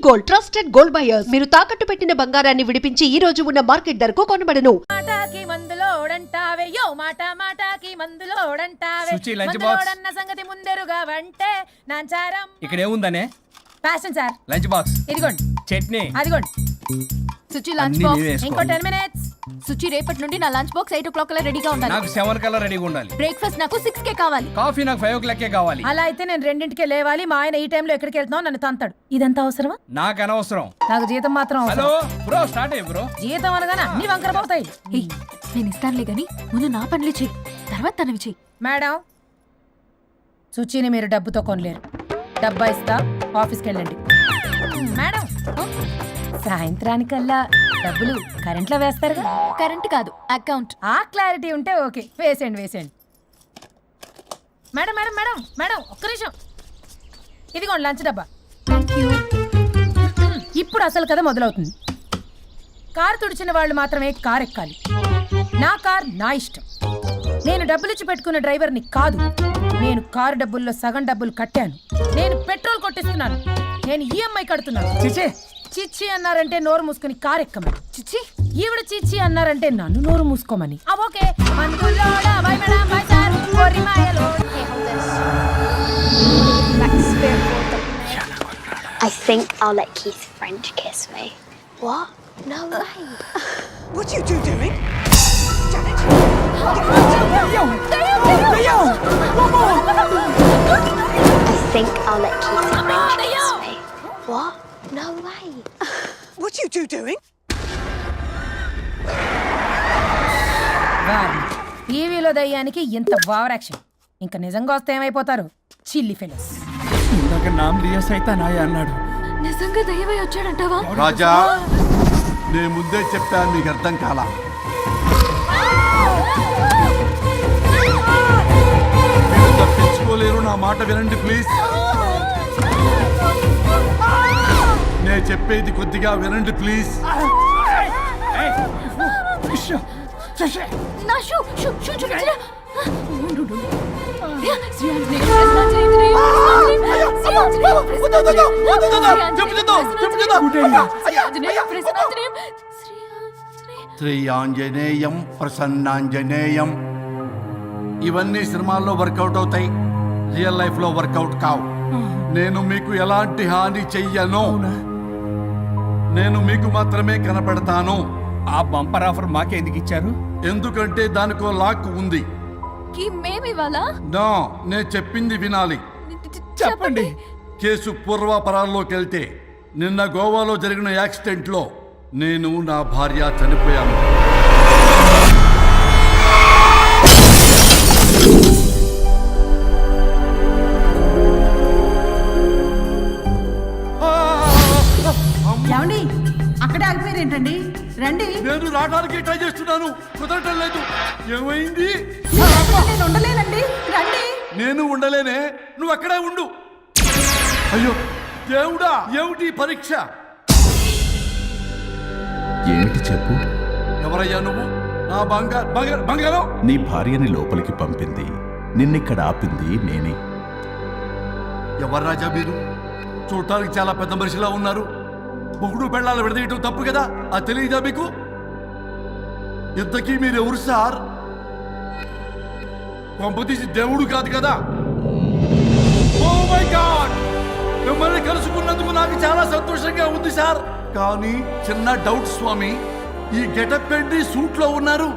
Gold, trusted gold buyers. మీరు తాకట్టు పెట్టిన బంగారాన్ని విడిపించి ఈ రోజు ఉన్న మార్కెట్ ధరకు కొనబడను. మాటాకి మందులోడంటావే యో మాటాకి మందులోడంటావే సుచి, లంచ్ బాక్స్. మందులోడన్న సంగతి ముందరుగా వంటే నాంచారం. ఇక్కడ ఏముందనే? Fashion sir. లంచ్ బాక్స్, ఇదిగోండి చట్నీ. అదిగోండి. సుచి లంచ్ అన్నీ బాక్స్ నీవే వేసుకో. ఇంకో 10 minutes. సుచి రేపటి నుండి నా లంచ్ బాక్స్ 8 o'clock కల్లా రెడీగా ఉండాలి. నాకు 7 కల్లా రెడీగా ఉండాలి. బ్రేక్ఫాస్ట్ నాకు 6 కే కావాలి. కాఫీ నాకు 5 o'clock కావాలి. అలా అయితే నేను 2ంటికే లేవాలి. మా ఆయన ఈ టైంలో ఎక్కడికి వెళ్తున్నావు నన్ను తంతాడు. ఇదంతా అవసరమా? నాకు అనవసరం. నాకు జీతం మాత్రం హలో అవసరం. బ్రో, స్టార్ట్ అయ్యి బ్రో. జీతం అనగానే అన్ని వంకర పోతాయి. ఏయ్, నేను ఇస్తానులే గాని ముందు నా పనులు చెయ్యి, తర్వాత తనవి చెయ్యి. మేడం, సుచిని మీరు డబ్బుతో కొనలేరు. డబ్బా ఇస్తా, ఆఫీస్కి వెళ్ళండి. మేడం, సాయంత్రానికల్లా డబ్బులు కరెంట్లో వేస్తారుగా? కరెంట్ కాదు, అకౌంట్. ఆ క్లారిటీ ఉంటే ఓకే. వేసేయండి. మేడం మేడం మేడం మేడం ఒక్క నిమిషం. ఇదిగోండి లంచ్ డబ్బా. Thank you. ఇప్పుడు అసలు కథ మొదలవుతుంది. కారు తుడిచిన వాళ్ళు మాత్రమే కారు ఎక్కాలి. నా కార్ నా ఇష్టం. నేను డబ్బులిచ్చి పెట్టుకున్న డ్రైవర్ని కాదు. నేను కారు డబ్బుల్లో సగం డబ్బులు కట్టాను. నేను పెట్రోల్ కొట్టిస్తున్నాను. నేను ఈఎంఐ కడుతున్నాను. చిచే, చిచ్చి అన్నారంటే నోరు మూసుకొని కారు ఎక్కమని. చిచ్చి, ఈవిడ చిచ్చి అన్నారంటే నన్ను నోరు మూసుకోమని. ఓకే. మందులోడా, బై మేడం, బై సార్, ఓరి మాయలోడా. I think I'll let Keith French kiss me. What? No way. What are you two doing? Janet! I think I'll let Keith French kiss me. What? No way. What are you two doing? టీవీలో దయ్యానికి ఇంత over action. ఇంకా నిజంగా వస్తే ఏమైపోతారు? చిల్లి fellows. ఇందాక నామ్ లియా సైతాన్ ఆయా అన్నాడు. నిజంగా దయ్యమై వచ్చాడంటావా? రాజా, నేను ముందే చెప్పాను, నీకు అర్థం కాలా. మీరు తప్పించుకోలేరు, నా మాట వినండి ప్లీజ్. నేను చెప్పేది కొద్దిగా వినండి ప్లీజ్. నా షూ చూపించరా? శ్రీ ఆంజనేయం ప్రసన్నాంజనేయం. ఇవన్నీ సినిమాల్లో వర్కౌట్ అవుతాయి, రియల్ లైఫ్ లో వర్కౌట్ కావు. నేను మీకు ఎలాంటి హాని చెయ్యను. నేను మీకు మాత్రమే కనపడతాను. ఆ బంపర్ ఆఫర్ మాకే ఎందుకు ఇచ్చారు? ఎందుకంటే దానికో లాక్ ఉంది. మేమివాలా? నో, నేను చెప్పింది వినాలి. చెప్పండి. కేసు పూర్వాపరాల్లోకి వెళ్తే నిన్న గోవాలో జరిగిన యాక్సిడెంట్లో నేను నా భార్య చనిపోయాను. ఏమండి, అక్కడే ఆగిపోయారు ఏంటండి? రండి. నేను రావడానికి ట్రై చేస్తున్నాను, కుదరటం లేదు. ఏమైంది? నేను ఉండలేనండి. రండి. నేను ఉండలేనే, నువ్వు అక్కడే ఉండు. అయ్యో దేవుడా, ఏమిటి పరీక్ష? ఏమిటి చెప్పు? ఎవరయ్యా నువ్వు? నా బంగారం. నీ భార్యని లోపలికి పంపింది, నిన్నిక్కడ ఆపింది నేనే. ఎవరు రాజా మీరు? చూడటానికి చాలా పెద్ద మనిషిలా ఉన్నారు. మొగుడు పెళ్ళాలు విడదీయటం తప్పు కదా, అది తెలియదా మీకు? ఇంతకీ మీరు ఎవరు సార్? పంపతీసి దేవుడు కాదు కదా? ఓ మై గాడ్, మిమ్మల్ని కలుసుకున్నందుకు నాకు చాలా సంతోషంగా ఉంది సార్. కానీ చిన్న డౌట్ స్వామి, ఈ గెటప్ ఏంటి సూట్ లో ఉన్నారు?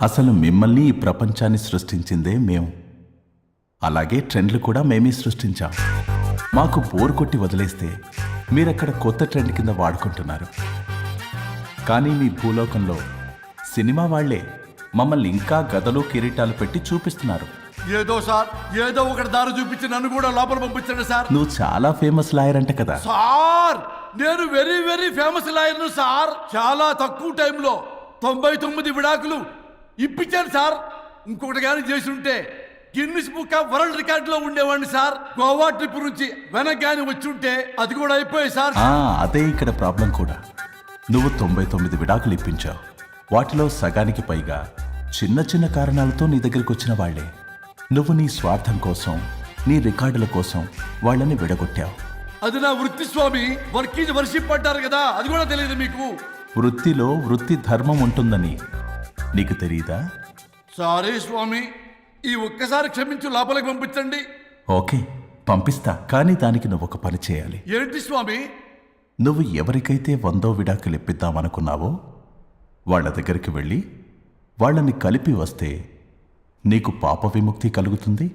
అసలు మిమ్మల్ని ఈ ప్రపంచాన్ని సృష్టించిందే మేము. అలాగే ట్రెండ్లు కూడా మేమే సృష్టించాం. మాకు బోర్ కొట్టి వదిలేస్తే మీరక్కడ కొత్త ట్రెండ్ కింద వాడుకుంటున్నారు. కానీ మీ భూలోకంలో సినిమా వాళ్లే మమ్మల్ని ఇంకా గదలు కిరీటాలు పెట్టి చూపిస్తున్నారు. ఏదో సార్, ఏదో ఒకటి దారి చూపించి నన్ను కూడా లోపల పంపించండి సార్. నువ్వు చాలా ఫేమస్ లాయర్ అంట కదా? సార్, నేను వెరీ వెరీ ఫేమస్ లాయర్ను సార్. చాలా తక్కువ టైంలో 99 విడాకులు ఇప్పించాను సార్. ఇంకొకటి కానీ చేసి ఉంటే Guinness book of world record లో ఉండేవాడిని సార్. గోవా ట్రిప్ నుంచి వెనక్ గాని వచ్చి ఉంటే అది కూడా అయిపోయాయి సార్. అదే ఇక్కడ ప్రాబ్లం కూడా. నువ్వు 99 విడాకులు ఇప్పించావు. వాటిలో సగానికి పైగా చిన్న చిన్న కారణాలతో నీ దగ్గరికి వచ్చిన వాళ్లే. నువ్వు నీ స్వార్థం కోసం, నీ రికార్డుల కోసం వాళ్ళని విడగొట్టావు. అది నా వృత్తి స్వామి. వర్క్ ఈజ్ వర్షిప్ అంటారు కదా, అది కూడా తెలియదు మీకు? వృత్తిలో వృత్తి ధర్మం ఉంటుందని నీకు తెలియదా? సారీ స్వామి, ఈ ఒక్కసారి క్షమించు, లోపలికి పంపించండి. ఓకే, పంపిస్తా. కానీ దానికి నువ్వు ఒక పని చేయాలి. ఏంటి స్వామి? నువ్వు ఎవరికైతే 100వ విడాకులు ఇప్పిద్దామనుకున్నావో వాళ్ళ దగ్గరికి వెళ్ళి వాళ్ళని కలిపి వస్తే నీకు పాప విముక్తి కలుగుతుంది,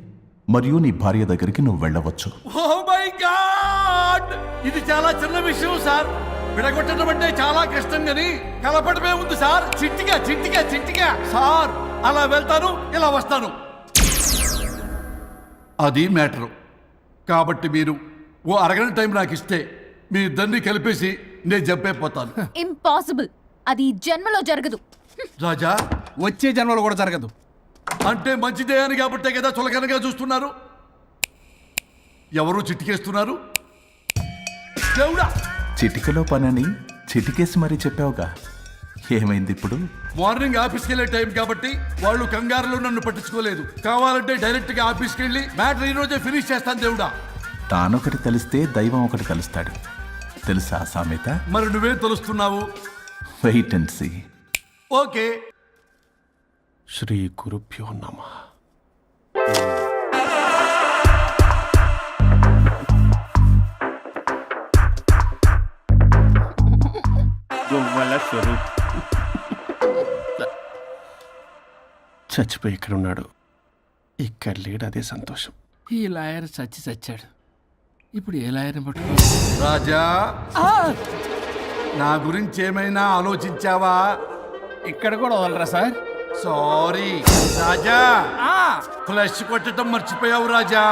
మరియు నీ భార్య దగ్గరికి నువ్వు వెళ్ళవచ్చు. ఓ మై గాడ్, ఇది చాలా చిన్న విషయం సార్. విడగొట్టడం అంటే చాలా కష్టం గని కలపడమే ఉంది సార్. చిట్టిగా చిట్టిగా చిట్టిగా సార్. అలా వెళ్తాను, ఇలా వస్తాను, అది మ్యాటరు. కాబట్టి మీరు ఓ అరగంట టైం నాకు ఇస్తే మీ ఇద్దరిని కలిపేసి నేను జంపైపోతాను. ఇంపాసిబుల్. అది ఈ జన్మలో జరగదు. రాజా, వచ్చే జన్మలో కూడా జరగదు. అంటే మంచిదే అని కాబట్టే కదా చులకనగా చూస్తున్నారు. ఎవరు చిట్టికేస్తున్నారు? దేవుడా, చిటికలో పనని చిటికేసి మరీ చెప్పావుగా, ఏమైంది ఇప్పుడు? మార్నింగ్ ఆఫీస్కి వెళ్ళే టైం కాబట్టి వాళ్ళు కంగారులో నన్ను పట్టించుకోలేదు. కావాలంటే డైరెక్ట్ గా ఆఫీస్కి వెళ్ళి మ్యాటర్ ఈ రోజే ఫినిష్ చేస్తాను. దేవుడా, తానొకటి తెలిస్తే దైవం ఒకటి కలుస్తాడు, తెలుసా సామెత? మరి నువ్వేం తెలుస్తున్నావు? Wait and see. Okay. Shri గురుభ్యో నమః. గొవ్వల స్వరూప్ చచ్చిపోయి ఇక్కడ ఉన్నాడు. ఇక్కడ లేడు, అదే సంతోషం. ఈ లాయర్ చచ్చాడు. ఇప్పుడు ఏ లాయర్ని పట్టుకో? రాజా, నా గురించి ఏమైనా ఆలోచించావా? ఇక్కడ కూడా వదలరా సార్? సారీ రాజా, ఫ్లష్ కొట్టడం మర్చిపోయావు రాజా.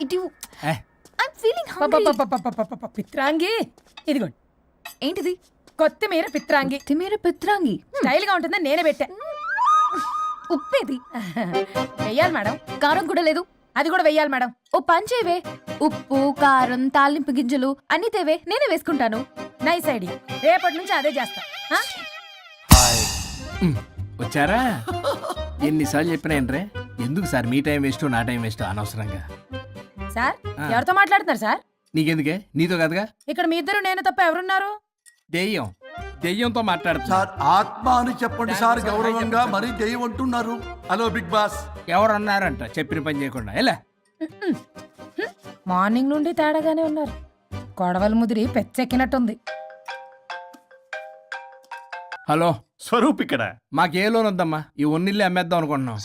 ఇటు ఏ, ఐమ్ ఫీలింగ్ హంగ్రీ. పిత్రాంగి, ఇదిగోండి. ఏంటిది? కొత్తిమీర పిత్రాంగి. తిమేర పిత్రాంగి. స్టైల్ గా ఉంటుందని నేనే పెట్టా. ఉప్పేది? వెయ్యాలి మేడం. కారం కూడా లేదు. అది కూడా వెయ్యాలి మేడం. ఓ పంచేవే. ఉప్పు, కారం, తాలింపు గింజలు అన్ని తేవే, నేనే వేసుకుంటాను. Nice idea. రేపటి నుంచి అదే చేస్తా. ఆ? వచ్చారా? ఎన్నిసార్లు చెప్పినా ఏంట్రే? ఎందుకు సార్ మీ టైం వేస్ట్, నా టైం వేస్ట్ అనవసరంగా? సార్, ఎవరితో మాట్లాడుతున్నారు సార్? నీకెందుకే? నీతో కదగా. ఇక్కడ మీ ఇద్దరు నేను తప్ప ఎవరున్నారు? దెయ్యంతో మాట్లాడుతున్నా. సార్, ఆత్మ అని చెప్పండి సార్, గౌరవంగా. మరీ దెయ్యం అంటున్నారు. Hello Bigg Boss. ఎవరు అన్నారంట చెప్పిన పని చేయకుండా? ఎలా? మార్నింగ్ నుండి తేడాగానే ఉన్నారు. కొడవల ముదిరి పెచ్చెక్కినట్టుంది. హలో, స్వరూప్ ఇక్కడ. మాకే లోన్ వద్దమ్మా, ఈ ఒన్నిల్లు అమ్మేద్దాం అనుకుంటున్నాం.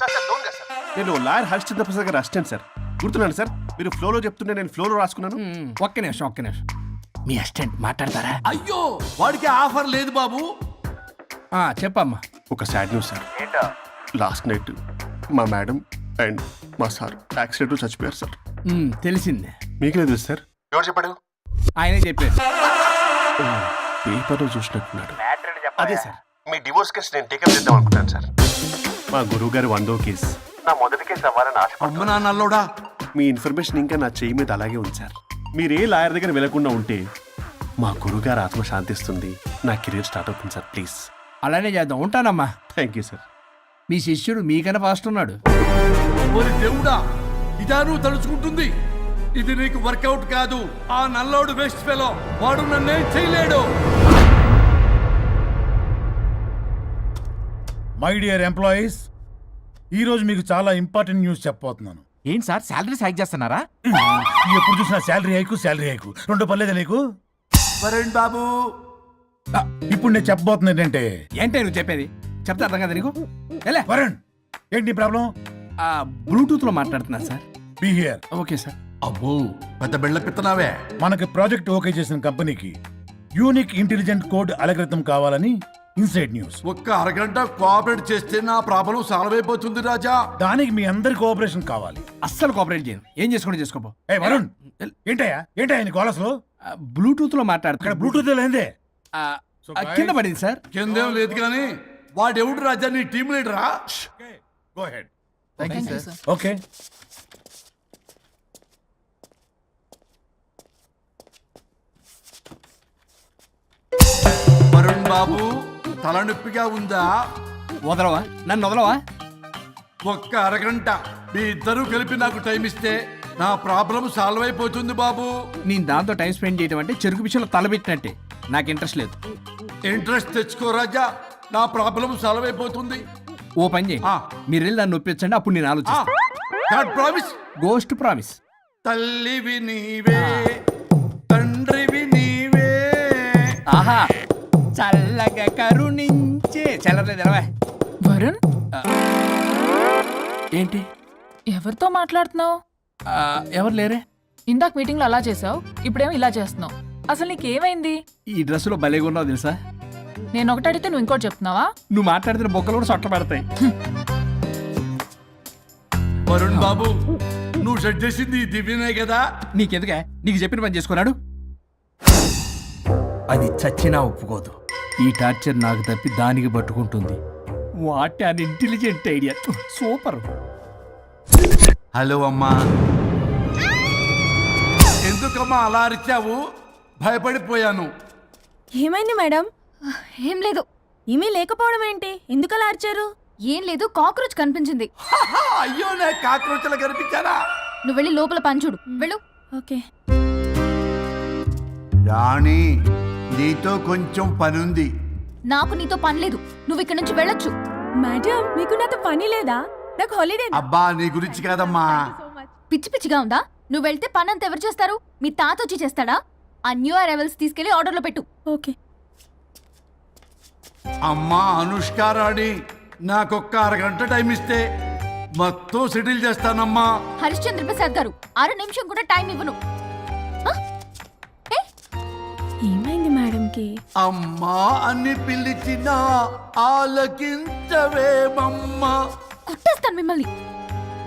నేను లాయర్ హరిశ్చంద్ర ప్రసాద్ గారు అసిస్టెంట్ సార్. గుర్తున్నాను సార్, మీరు ఫ్లోలో చెప్తుంటే నేను ఫ్లోలో రాసుకున్నాను. ఒక్క నిమిషం. మీ అసిస్టెంట్ మాట్లాడతారా? అయ్యో, వాడికి ఆఫర్ లేదు బాబు. చెప్పమ్మా. ఒక sad news sir. Last night మా మేడం అండ్ మా సార్ యాక్సిడెంట్ చచ్చిపోయారు సార్. తెలిసిందే. మీకే తెలుసు సార్. ఎవరు చెప్పాడు? ఆయనే చెప్పారు. పేపర్లో చూసినట్టున్నాడు. అదే సార్, మీ డివోర్స్ కేసు నేను టేకప్ చేద్దాం అనుకుంటాను సార్. మా గురువు గారి 100వ కేసు నా మొదటి కేసు అవ్వాలని ఆశ. అమ్మ నా నల్లోడా, మీ ఇన్ఫర్మేషన్ ఇంకా నా చెయ్యి మీద అలాగే ఉంది సార్. మీరు ఏ లాయర్ దగ్గర వెళ్లకుండా ఉంటే మా గురువుగారు ఆత్మ శాంతిస్తుంది, నా కెరీర్ స్టార్ట్ అవుతుంది సార్. ప్లీజ్ అలానే చేద్దాం. ఉంటానమ్మా. Thank you sir. మీ శిష్యుడు మీకన్నా ఫాస్ట్ ఉన్నాడు. ఓరి దేవుడా, ఇదా నువ్వు తలుచుకుంటుంది? ఇది నీకు వర్కౌట్ కాదు. ఆ నల్లోడు వేస్ట్ ఫెలో, వాడు నన్నేం చేయలేడు. మై డియర్ ఎంప్లాయీస్, ఈరోజు మీకు చాలా ఇంపార్టెంట్ న్యూస్ చెప్పబోతున్నాను. ఏంటి సార్, శాలరీ హైక్ చేస్తున్నారా? ఎప్పుడు చూసినా శాలరీ హైకు రెండు పర్లేదా నీకు? వరుణ్ బాబు, ఇప్పుడు నేను చెప్పబోతున్నా ఏంటంటే, ఏంటే నువ్వు చెప్పేది? చెప్తా అర్థం కదా నీకు? ఎలా? వరుణ్, ఏంటి నీ ప్రాబ్లం? బ్లూటూత్ లో మాట్లాడుతున్నా sir. Be here. Okay sir. అబ్బో, పెద్ద బిళ్ళ పిత్తనావే. మనకి ప్రాజెక్ట్ ఓకే చేసిన కంపెనీకి యూనిక్ ఇంటెలిజెంట్ కోడ్ అలకృతం కావాలని ఇన్సైడ్ న్యూస్. ఒక్క అరగంట కోఆపరేట్ చేస్తే నా ప్రాబ్లం సాల్వ్ అయిపోతుంది రాజా. దానికి మీ అందరి కోఆపరేషన్ కావాలి. అస్సలు కోఆపరేట్ చేయను. ఏం చేసుకోండి చేసుకోపో. ఏ వరుణ్, ఏంటయ్యా నీ గోలస్లో? బ్లూటూత్ లో ఇక్కడ మాట్లాడుతున్నా. బ్లూటూత్ లేదే. కింద పడింది సార్. కిందేం లేదు కానీ వాడెవడు రాజా, నీ టీం లీడరా? Go ahead. ఓకే. వరుణ్ బాబు, తలనొప్పిగా ఉందా? నన్ను వదలవా? ఒక్క అరగంట మీ ఇద్దరూ కలిపి నాకు టైం ఇస్తే నా ప్రాబ్లం సాల్వ్ అయిపోతుంది బాబు. నేను దాంతో టైం స్పెండ్ చేయడం అంటే చెరుకు విషయంలో తలబెట్టినట్టే. నాకు ఇంట్రెస్ట్ లేదు. ఇంట్రెస్ట్ తెచ్చుకో రాజా, నా ప్రాబ్లం సాల్వ్ అయిపోతుంది. ఓ పని చేయి, ఆ. మీరు వెళ్ళి దాన్ని నొప్పించండి, అప్పుడు నేను ఆలోచిస్తాను. God promise. Ghost promise. తల్లివి నీవే, తండ్రివి నీవే. ఆహా, చల్లగా కరుణించే చల్లలేదు ఎలవా. వరుణ్, ఏంటి? ఎవరితో మాట్లాడుతున్నావు? ఎవరు లేరే? ఇందాక మీటింగ్ లో అలా చేసావు, ఇప్పుడేమో ఇలా చేస్తున్నావు. అసలు నీకేమైంది? ఈ డ్రెస్సులో భలేగా ఉన్నావు తెలుసా? నేను ఒకటి అడిగితే నువ్వు ఇంకోటి చెప్తున్నావా? నువ్వు మాట్లాడితే బొక్కలు కూడా సొట్ట పడతాయి. వరుణ్ బాబు, నువ్వు సెట్ చేసింది ఈ దివ్యనే కదా. నీకెందుకే? నీకు చెప్పిన పని చేసుకున్నాడు. అది చచ్చినా ఒప్పుకోదు. ఈ టార్చర్ నాకు తప్పి దానికి పట్టుకుంటుంది. What an intelligent idea. Super. Hello అమ్మా. ఎందుకమ్మా అలా అరిచావు? భయపడిపోయాను. ఏమైంది మేడం? ఏం లేదు. ఏమీ లేకపోవడం ఏంటి? ఎందుకు అలా అరిచారు? ఏం లేదు, కాక్రోచ్ కనిపించింది. అయ్యో, నాకు కాక్రోచ్లు కనిపించారా? నువ్వు వెళ్ళి లోపల పని చూడు. వెళ్ళు. ఓకే. రాణి, నీతో కొంచెం పనుంది. నాకు నీతో పని లేదు. నువ్వు ఇక్కడ నుంచి వెళ్ళొచ్చు. మేడం, మీకు నాతో పని లేదా? నాకు హాలిడే. అబ్బా, నీ గురించి కాదమ్మా. పిచ్చి పిచ్చిగా ఉందా? నువ్వు వెళ్తే పని అంతా ఎవరు చేస్తారు? మీ తాత వచ్చి చేస్తాడా? ఆ న్యూ అరైవల్స్ తీసుకెళ్లి ఆర్డర్లో పెట్టు. ఓకే. అమ్మా అనుష్క రాణి, నాకొక్క అరగంట టైం ఇస్తే మొత్తం సెటిల్ చేస్తానమ్మా. హరిశ్చంద్ర ప్రసాద్ గారు, 6 నిమిషం కూడా టైం ఇవ్వను. ఏమైంది మేడంకి? అమ్మా అని పిలిచినా ఆలకించవేమమ్మా. కుట్టేస్తాను మిమ్మల్ని.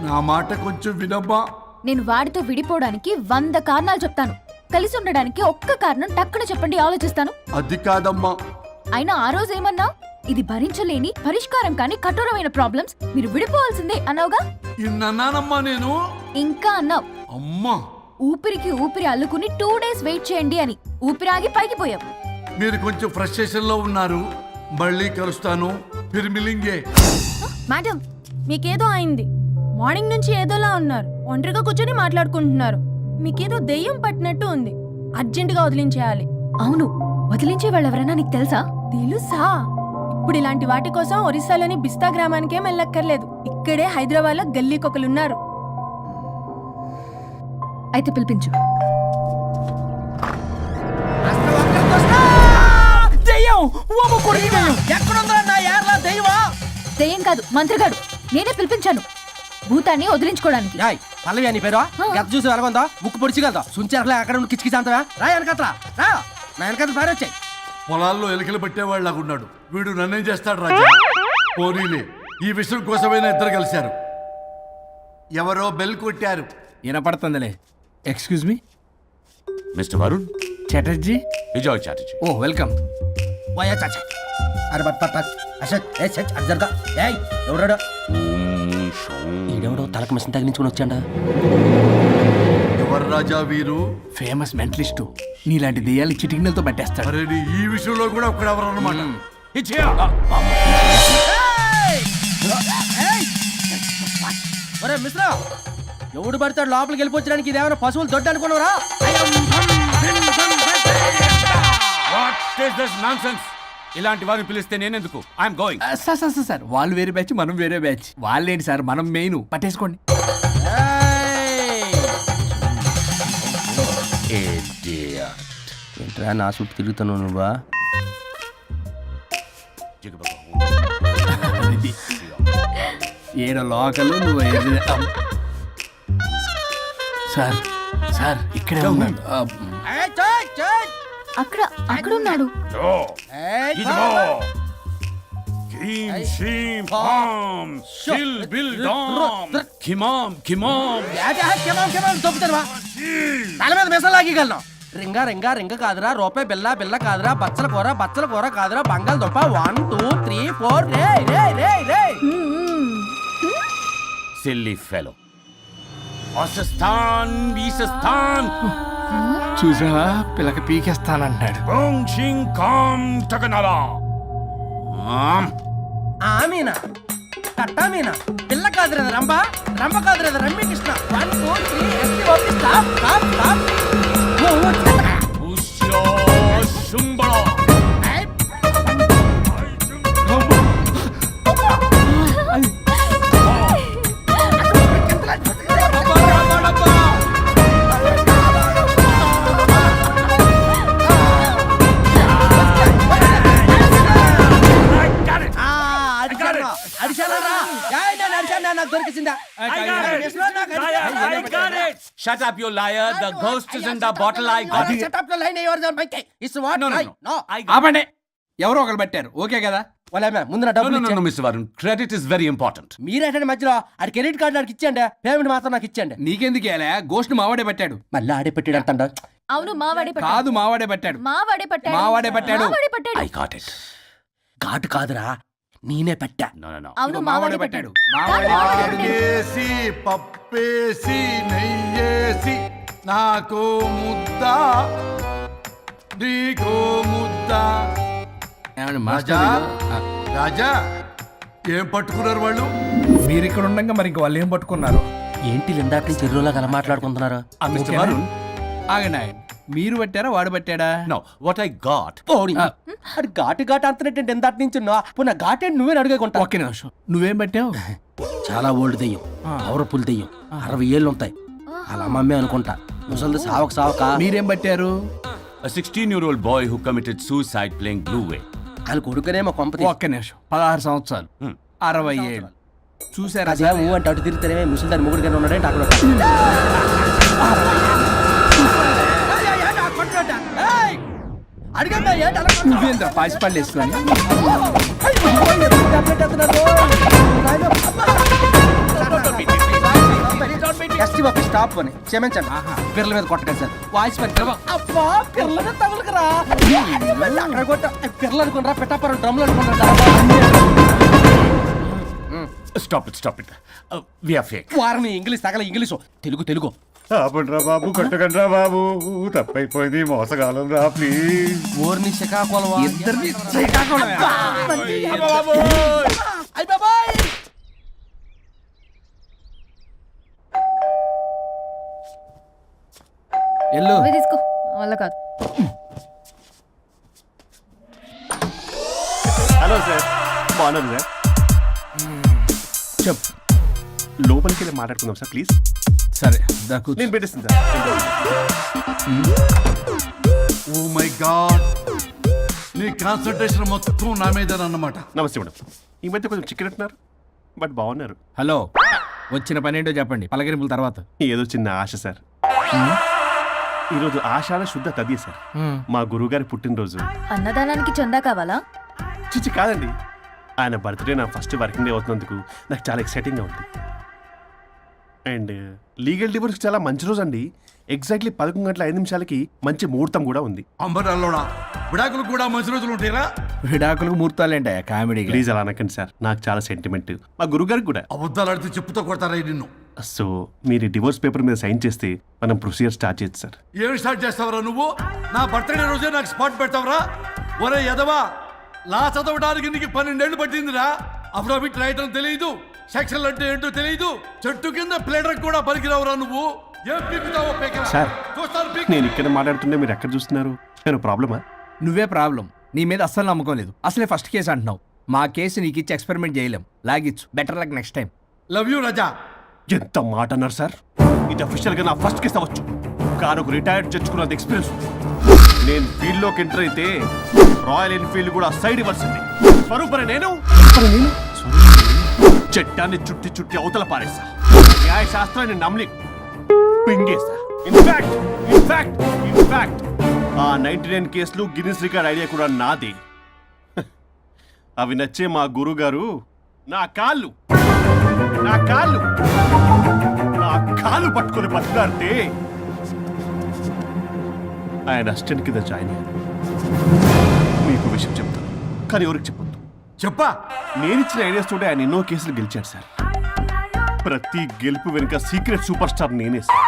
నా మాట కొంచెం వినమ్మా. నేను వాడితో విడిపోవడానికి 100 కారణాలు చెప్తాను. కలిసి ఉండడానికి ఒక్క కారణం టక్కున చెప్పండి, ఆలోచిస్తాను. అది కాదమ్మా. అయినా ఆ రోజు ఏమన్నా? ఇది భరించలేని, పరిష్కారం కాని కఠోరమైన ప్రాబ్లమ్స్, మీరు విడిపోవాల్సిందే అన్నావుగా? ఇన్నానమ్మా నేను. ఇంకా అన్నావు. అమ్మా, ఊపిరికి ఊపిరి అల్లుకుని 2 days వెయిట్ చేయండి అని. ఊపిరాగి పైకి పోయావు. మీరు కొంచెం ఫ్రస్ట్రేషన్ లో ఉన్నారు. మళ్ళీ కలుస్తాను. ఫిర్మిలింగే. మేడం, మీకేదో అయింది. మార్నింగ్ నుంచి ఏదోలా ఉన్నారు. ఒంటరిగా కూర్చొని మాట్లాడుకుంటున్నారు. మీకేదో దెయ్యం పట్టినట్టు ఉంది. అర్జెంటుగా వదిలించేయాలి. అవును, వదిలించే వాళ్ళు ఎవరైనా నీకు తెలుసా? తెలుసా? ఇప్పుడు ఇలాంటి వాటి కోసం ఒరిస్సాలోని బిస్తా గ్రామానికేం వెళ్ళక్కర్లేదు. ఇక్కడే హైదరాబాద్ లో గల్లీకొకలున్నారు. అయితే పిలిపించు. దెయ్యం కాదు, మంత్రిగాడు. నేనే పిలిపించాను భూతాన్ని వదిలించుకోవడానికి. పల్లవి అని పేరు గత చూసి వెలగొందా ముక్కు పొడిచిగలదా సుంచరలే అక్కడ ఉండి కిచకిచ అంతవా రా వెనకట్రా రా నా వెనకట్ల పారి వచ్చాయి. పొలాల్లో ఎలుకలు పట్టేవాళ్ళగా ఉన్నాడు వీడు. నన్నేం చేస్తాడు రాజా? పోనీలే, ఈ విషయం కోసమైనా ఇద్దరు కలిశారు. ఎవరో బెల్ కొట్టారు. వినపడుతుందిలే. Excuse me mister Varun Chatterjee. Vijay Chatterjee. Oh welcome. వాయా చాచా అరే బట్ అసత్ ఏ సచ్ అర్జర్గా ఏయ్ ఎవరాడు? ఈడెవడో తలకు మిషన్ తగిలించుకుని వచ్చాడా? ఎవరు రాజా వీరు? Famous mentalist. నీలాంటి దెయ్యాలు చిటికినలతో పట్టేస్తాడు. అరే ఈ విషయంలో కూడా ఒకడెవరు అన్నమాట. ఒరే మిశ్రా, ఎవడు పడతాడు లోపలికి వెళ్ళిపోవడానికి? ఇదేమైనా పశువులు దొడ్డు అనుకున్నారా? ఇలాంటి వారిని పిలిస్తే నేనెందుకు? I'm going. సార్ వాళ్ళు వేరే బ్యాచ్, మనం వేరే బ్యాచ్. వాళ్ళేంటి సార్, మనం మెయిన్. పట్టేసుకోండి. ఏంట్రా నా చుట్టూ తిరుగుతున్నావు నువ్వా? ఏడ లోకల్ నువ్వు సార్. సార్ ఇక్కడే ఉన్నాడు. అక్కడ అక్కడ ఉన్నాడు. తల మీద మిసలాగలను. రింగా రింగా రింగ కాదురా, రూపాయి బిల్ల బిల్ల కాదురా, బచ్చల కూర కాదురా, బంగాళదుంప 1 2 3 4 రే రే రే రే. Silly fellow. ఈసస్థాన్ చూసావా, పిల్లకి పీకేస్తానంటాడు. ఆమీనా కట్టా మీనా పిల్ల కాదురా రంభ రంభ కాదురా Ramya Krishna 1 2 3 ST OP stop stop stop నాకు దొరికిందా Shut up, you liar. The ghost is in the bottle. I got it. Setup లో లైన్ ఎవర్ జన్ bike it's what No, no, no. No ఆపండి. ఎవరో ఒకరు పెట్టారు ఓకే కదా. వాళ్ళ ముందు నా No, డబ్బులు no, no, ఇచ్చేయండి. no, Mr. Varun. Credit is very important. మీరేంటంటే మధ్యలో ఆడి క్రెడిట్ కార్డు నాకు ఇచ్చేయండి పేమెంట్ మాత్రం నాకు ఇచ్చేయండి నీకెందుకు ఇలా గోస్ట్ మావాడే పెట్టాడు. మళ్ళీ ఆడే పెట్టాడు అంట అవును మావాడే కాదు మావాడే పెట్టాడు. మావాడే పట్టాడు మావాడే పట్టాడు. మావాడే పట్టాడు I got it. ఘాటు కాదురా నేనే పెట్టా No, no, no. అవును మావాడే మావాడే పెట్టాడు. పట్టాడు ఆడికేసి పప్పేసి నెయ్యేసి నాకు ముద్ద నీకో ముద్ద. ఏమండి రాజా మాస్టర్ రాజా ఏం పట్టుకున్నారు వాళ్ళు? మీరు ఇక్కడ ఉండగా మరి ఇంక వాళ్ళు ఏం పట్టుకున్నారు? ఏంటి ఇందాక నుంచి చెరువులా కల మాట్లాడుకుంటున్నారు Mr. ఓకేనా? Varun. ఆగండి ఆగండి. మీరు పెట్టారా వాడు పెట్టాడా? No, what I got. అది ఘాటు ఘాటు అంతనేటంటే ఎందాటి నుంచి నా ఘాటేంటి నువ్వే అడుగుకుంటా ఒక్క నిమిషం. నువ్వేం పెట్టావు? చాలా ఓల్డ్ దెయ్యం పవర్ఫుల్ దెయ్యం 60 ఏళ్ళు ఉంటాయి అలా మమ్మీ అనుకుంటా ముసలిది సావక సావక మీరేం పట్టారు? A 16-year-old boy who committed suicide playing Blue Whale. వాళ్ళు కొడుకునేమో కొంపతి ఒక్క నిమిషం. 16 సంవత్సరాలు 60 ఏళ్ళు చూసారా? అదే ఊ అంటే అటు తిరిగితేనే ముసలి దాని ముగ్గురు గారు ఉన్నాడంటే అక్కడ నువ్వేంద్ర పాసిపళ్ళు వేసుకొని స్టాప్ అని క్షమించండి పిల్లల మీద కొట్టకండి సార్ వాయిస్ అబ్బా పిల్లల మీద తగులుకురా అక్కడ కొట్ట పిల్లలు అనుకున్నారా పెట్టాపరం డ్రమ్లు అనుకున్నారా Stop it, stop it. We are fake. వారిని ఇంగ్లీష్ తగల ఇంగ్లీషు తెలుగు తెలుగు ఆపండ్రా బాబు కొట్టకండ్రా బాబు తప్పైపోయింది మోసగాలం రా ప్లీజ్. ఊరిని శ్రీకాకుళం ఇద్దరిని శ్రీకాకుళం. ఎల్లు నువ్వే తీసుకో వల్ల కాదు హలో సార్ బాగున్నాను సార్. చెప్పు. లోపలికి వెళ్ళి మాట్లాడుకుందాం సార్ ప్లీజ్. సరే దా కూర్చో. నేను పెట్టేస్తాను సార్. ఓ మై గాడ్, నీ కాన్సన్ట్రేషన్ మొత్తం నా మీదనన్నమాట. నమస్తే మేడం. ఈ మధ్య కొంచెం చికెన్ అంటున్నారు బట్ బాగున్నారు. హలో, వచ్చిన పని ఏంటో చెప్పండి. పలకరింపుల తర్వాత. ఏదో చిన్న ఆశ సార్. ఈరోజు ఆషాఢ శుద్ధ తదియ సార్, మా గురువుగారి పుట్టినరోజు. అన్నదానానికి చందా కావాలా? చిచ్చి కాదండి, ఆయన బర్త్డే నా ఫస్ట్ వర్కింగ్ డే అవుతున్నందుకు నాకు చాలా ఎక్సైటింగ్గా ఉంది. అండ్ లీగల్ డివోర్స్కి చాలా మంచి రోజు అండి. ఎగ్జాక్ట్లీ 11:05 మంచి ముహూర్తం కూడా ఉంది. అంబరాల్లోడా విడాకులు కూడా మంచి రోజులు ఉంటాయిరా? విడాకులకు ముహూర్తాలేంటా కామెడీ? ప్లీజ్ అలా అనకండి సార్, నాకు చాలా సెంటిమెంట్, మా గురుగారికి కూడా. అబద్ధాలు ఆడితే చెప్పుతో కొడతారా నిన్ను? సో మీరు డివోర్స్ పేపర్ మీద సైన్ చేస్తే మనం ప్రొసీజర్ స్టార్ట్ చేయొచ్చు సార్. ఏమి స్టార్ట్ చేస్తావరా నువ్వు? నా బర్త్డే రోజే నాకు స్పాట్ పెడతావరా? ఒరే ఎదవా, లా చదవడానికి నీకు 12 ఏళ్ళు పట్టిందిరా. అఫిడవిట్ రాయటం తెలియదు, సెక్షన్లు అంటే ఏంటో తెలియదు, చెట్టు కింద ప్లేడర్ కూడా పనికిరావురా నువ్వు. ఏం పీకుతావో పేకరా. సార్ చూస్తాను పీకు. నేను ఇక్కడ మాట్లాడుతుంటే మీరు ఎక్కడ చూస్తున్నారు? నేను ప్రాబ్లమా? నువ్వే ప్రాబ్లం. నీ మీద అస్సలు నమ్మకం లేదు. అసలే ఫస్ట్ కేసు అంటున్నావు. మా కేసు నీకు ఇచ్చి ఎక్స్పెరిమెంట్ చేయలేం. లాగిచ్చు. Better luck next time. Love you Raja. ఎంత మాట అన్నారు సార్. ఇది అఫీషియల్గా నా ఫస్ట్ కేసు అవ్వచ్చు, కానీ ఒక రిటైర్డ్ జడ్జ్కున్నంత ఎక్స్పీరియన్స్. నేను ఫీల్డ్లోకి ఎంటర్ అయితే రాయల్ ఎన్ఫీల్డ్ కూడా సైడ్ ఇవ్వాల్సింది. స్వరూపనే నేను చట్టాన్ని చుట్టి చుట్టి అవతల పారేసా. న్యాయ శాస్త్రాన్ని నమ్మి పింగేసా. ఇన్ఫాక్ట్ ఆ 99 కేసులు గిన్నిస్ రికార్డ్ ఐడియా కూడా నాది. అవి నచ్చే మా గురుగారు నా కాళ్ళు పట్టుకొని బతుకాడితే ఆయన అసిస్టెంట్ కింద జాయిన్ అయ్యాను. మీకు విషయం చెప్తాను, కానీ ఎవరికి చెప్పొద్దు. చెప్పా. నేను ఇచ్చిన ఐడియాస్ తోటి ఆయన ఎన్నో కేసులు గెలిచాడు సార్. ప్రతి గెలుపు వెనుక సీక్రెట్ సూపర్ స్టార్ నేనే సార్.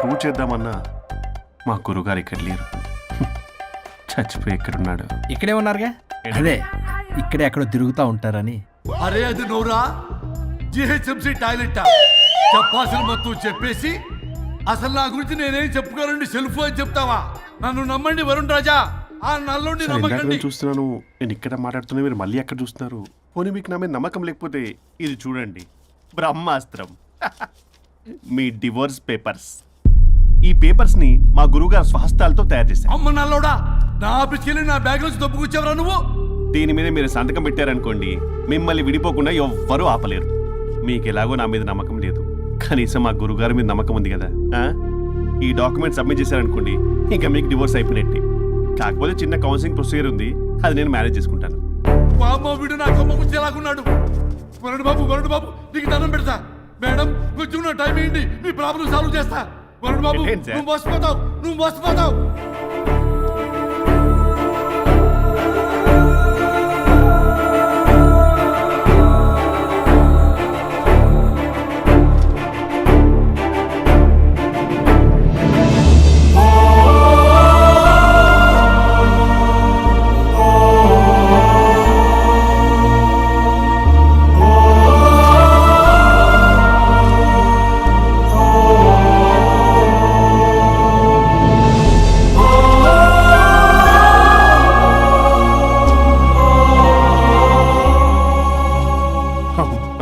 ప్రూవ్ చేద్దామన్నా మా గురుగారు ఇక్కడ లేరు. చచ్చిపోయి ఎక్కడున్నాడు? ఇక్కడే ఉన్నారుగా. అదే ఇక్కడే ఎక్కడో తిరుగుతూ ఉంటారని. అరే అది నోరా జిహెచ్ఎంసీ టాయిలెట్ చెప్పాల్సిన మొత్తం చెప్పేసి అసలు నా గురించి నేనేం చెప్పుకోనండి సెల్ఫ్ అని చెప్తావా? నన్ను నమ్మండి వరుణ్ రాజా, ఆ నల్లుండి నమ్మకండి. చూస్తున్నాను, నేను ఇక్కడ మాట్లాడుతున్నా, మీరు మళ్ళీ అక్కడ చూస్తున్నారు. పోనీ మీకు నా మీద నమ్మకం లేకపోతే ఇది చూడండి, బ్రహ్మాస్త్రం. మీ డివోర్స్ పేపర్స్. ఈ పేపర్స్ ని మా గురువుగారు స్వహస్తాలతో తయారు చేశారు. అమ్మ నల్లోడా, నా ఆఫీస్కి వెళ్ళి నా బ్యాగ్ నుంచి దొబ్బుకొచ్చావరా నువ్వు? దీని మీద మీరు సంతకం పెట్టారనుకోండి, మిమ్మల్ని విడిపోకుండా ఎవ్వరూ ఆపలేరు. మీకు ఎలాగో నా మీద నమ్మకం లేదు, కనీసం మా గురుగారి మీద నమ్మకం ఉంది కదా. ఈ డాక్యుమెంట్ సబ్మిట్ చేశారనుకోండి, ఇంకా మీకు డివోర్స్ అయిపోయినట్టే. కాకపోతే చిన్న కౌన్సిలింగ్ ప్రొసీజర్ ఉంది, అది నేను మేనేజ్ చేసుకుంటాను. వామ్మో, వీడు నా కొమ్మ గురించి ఎలాగున్నాడు? వరుణ్ బాబు నీకు దండం పెడతా. మేడం కొంచెం నా టైం ఏంటి, మీ ప్రాబ్లం సాల్వ్ చేస్తా. వరుణ్ బాబు ఏంటి సార్? నువ్వు మోసపోతావు.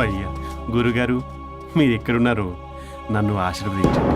అయ్యా గురుగారు, మీరు ఎక్కడున్నారో నన్ను ఆశీర్వదించండి.